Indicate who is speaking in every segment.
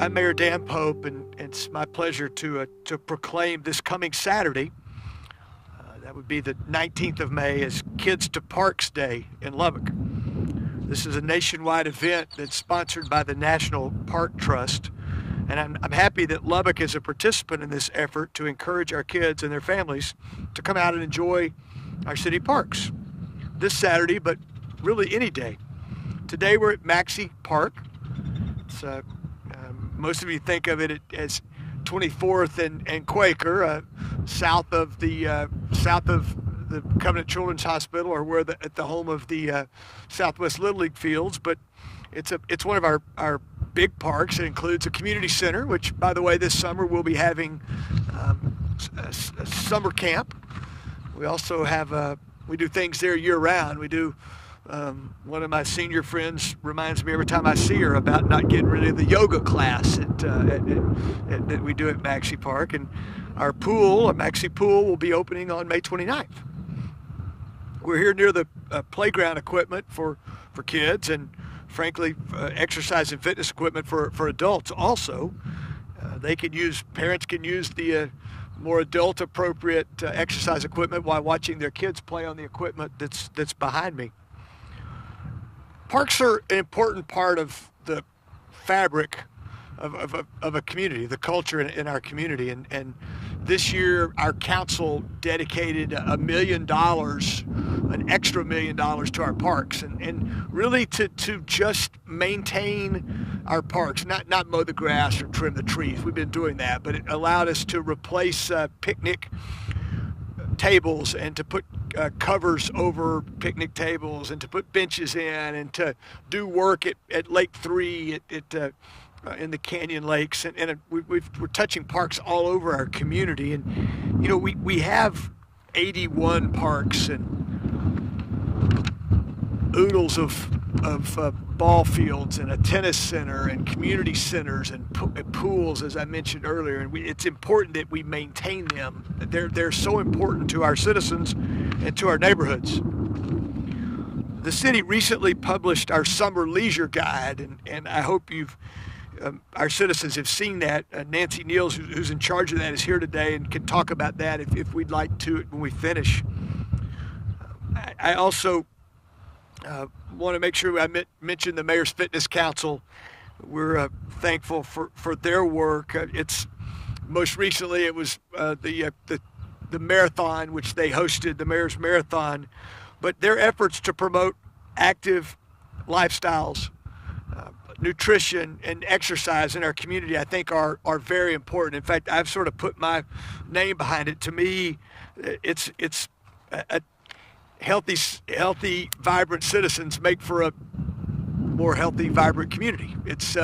Speaker 1: I'm Mayor Dan Pope, and it's my pleasure to proclaim this coming Saturday, that would be the 19th of May, as Kids to Parks Day in Lubbock. This is a nationwide event that's sponsored by the National Park Trust, and I'm happy that Lubbock is a participant in this effort to encourage our kids and their families to come out and enjoy our city parks this Saturday, but really any day. Today we're at Maxey Park. It's most of you think of it as 24th and Quaker, south of the Covenant Children's Hospital, or we're at the home of the Southwest Little League fields. But it's one of our big parks. It includes a community center, which, by the way, this summer we'll be having a summer camp. We also have we do things there year round. We do. One of my senior friends reminds me every time I see her about not getting rid of the yoga class that we do at Maxey Park. And our Maxey Pool, will be opening on May 29th. We're here near the playground equipment for kids, and frankly, exercise and fitness equipment for adults also. Parents can use the more adult appropriate exercise equipment while watching their kids play on the equipment that's behind me. Parks are an important part of the fabric of a community, the culture in our community. And this year, our council dedicated $1 million, an extra $1 million to our parks, and really to just maintain our parks, not mow the grass or trim the trees. We've been doing that, but it allowed us to replace picnic tables and to put covers over picnic tables and to put benches in and to do work at Lake 3 in the Canyon Lakes, and we're touching parks all over our community. And we have 81 parks and oodles of ball fields and a tennis center and community centers and pools, as I mentioned earlier. And it's important that we maintain them. They're so important to our citizens and to our neighborhoods. The city recently published our summer leisure guide, and I hope our citizens have seen that. Nancy Niels, who's in charge of that, is here today and can talk about that if we'd like to when we finish. I also want to make sure I mention the Mayor's Fitness Council. We're thankful for their work. Most recently it was the marathon, which they hosted, the Mayor's Marathon. But their efforts to promote active lifestyles, nutrition, and exercise in our community, I think are very important. In fact, I've sort of put my name behind it. To me, it's a healthy, vibrant citizens make for a more healthy, vibrant community. It's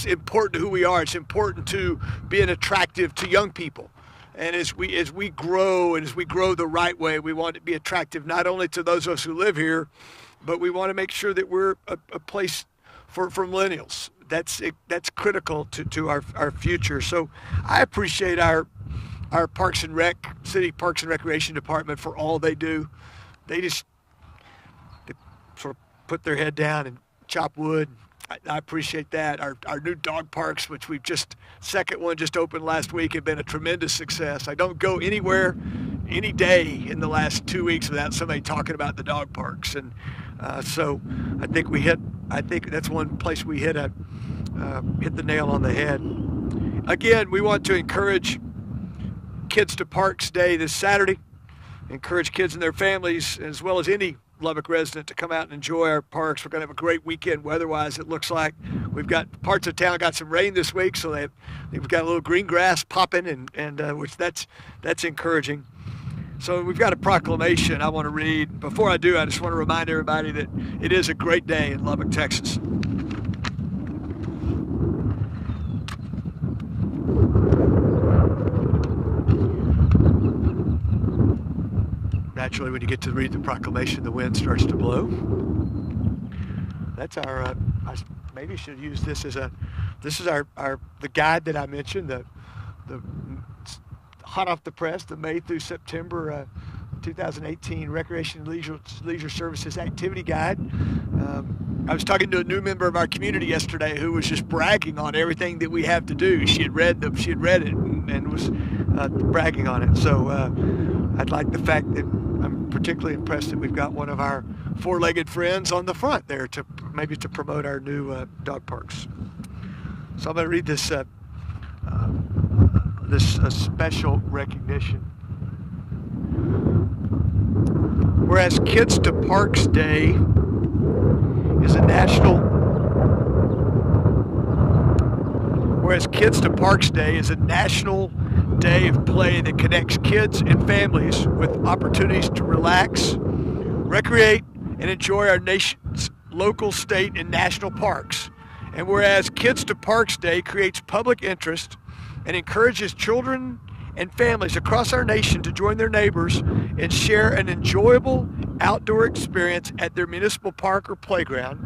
Speaker 1: important to who we are. It's important to being attractive to young people. And as we grow the right way, we want to be attractive not only to those of us who live here, but we want to make sure that we're a place for millennials. That's critical to our future. So I appreciate our Parks and Rec, City Parks and Recreation Department for all they do. They sort of put their head down and chop wood. I appreciate that. Our new dog parks, which second one just opened last week, have been a tremendous success. I don't go anywhere, any day in the last 2 weeks without somebody talking about the dog parks. And so I think that's one place we hit the nail on the head. Again, we want to encourage Kids to Parks Day this Saturday. Encourage kids and their families, as well as any Lubbock resident, to come out and enjoy our parks. We're going to have a great weekend weather-wise, it looks like. We've got parts of town got some rain this week, so they've got a little green grass popping, and which that's encouraging. So we've got a proclamation I want to read. Before I do, I just want to remind everybody that it is a great day in Lubbock, Texas. Naturally, when you get to read the proclamation, the wind starts to blow. That's I maybe should use this as this is the guide that I mentioned, the hot off the press, the May through September 2018 Recreation and Leisure Services Activity Guide. I was talking to a new member of our community yesterday who was just bragging on everything that we have to do. She had read it and was bragging on it. So I'd like the fact that I'm particularly impressed that we've got one of our four-legged friends on the front there to maybe to promote our new dog parks. So I'm going to read this special recognition. Whereas Kids to Parks Day is a national day of play that connects kids and families with opportunities to relax, recreate, and enjoy our nation's local, state, and national parks. And whereas Kids to Parks Day creates public interest and encourages children and families across our nation to join their neighbors and share an enjoyable outdoor experience at their municipal park or playground.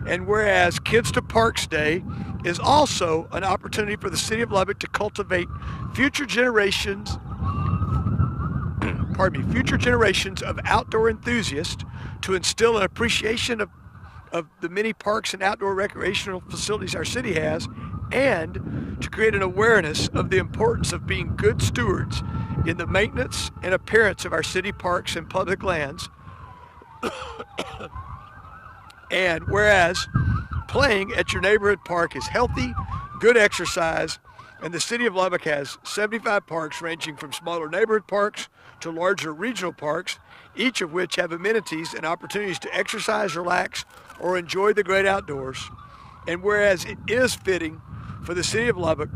Speaker 1: And whereas Kids to Parks Day is also an opportunity for the City of Lubbock to cultivate future generations of outdoor enthusiasts, to instill an appreciation of the many parks and outdoor recreational facilities our city has, and to create an awareness of the importance of being good stewards in the maintenance and appearance of our city parks and public lands. And whereas playing at your neighborhood park is healthy, good exercise, and the City of Lubbock has 75 parks ranging from smaller neighborhood parks to larger regional parks, each of which have amenities and opportunities to exercise, relax, or enjoy the great outdoors. And whereas it is fitting for the City of Lubbock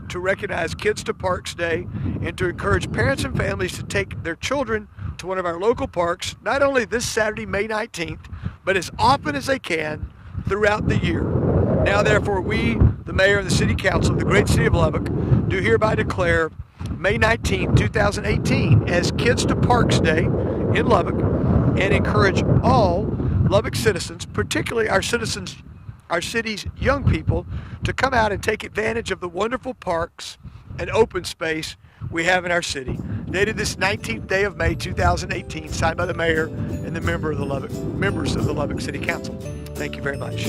Speaker 1: to recognize Kids to Parks Day and to encourage parents and families to take their children to one of our local parks, not only this Saturday, May 19th, but as often as they can throughout the year. Now, therefore, we, the Mayor and the City Council of the great City of Lubbock, do hereby declare May 19, 2018 as Kids to Parks Day in Lubbock, and encourage all Lubbock citizens, particularly our city's young people, to come out and take advantage of the wonderful parks and open space we have in our city. Dated this 19th day of May 2018, signed by the Mayor and the members of the Lubbock City Council. Thank you very much.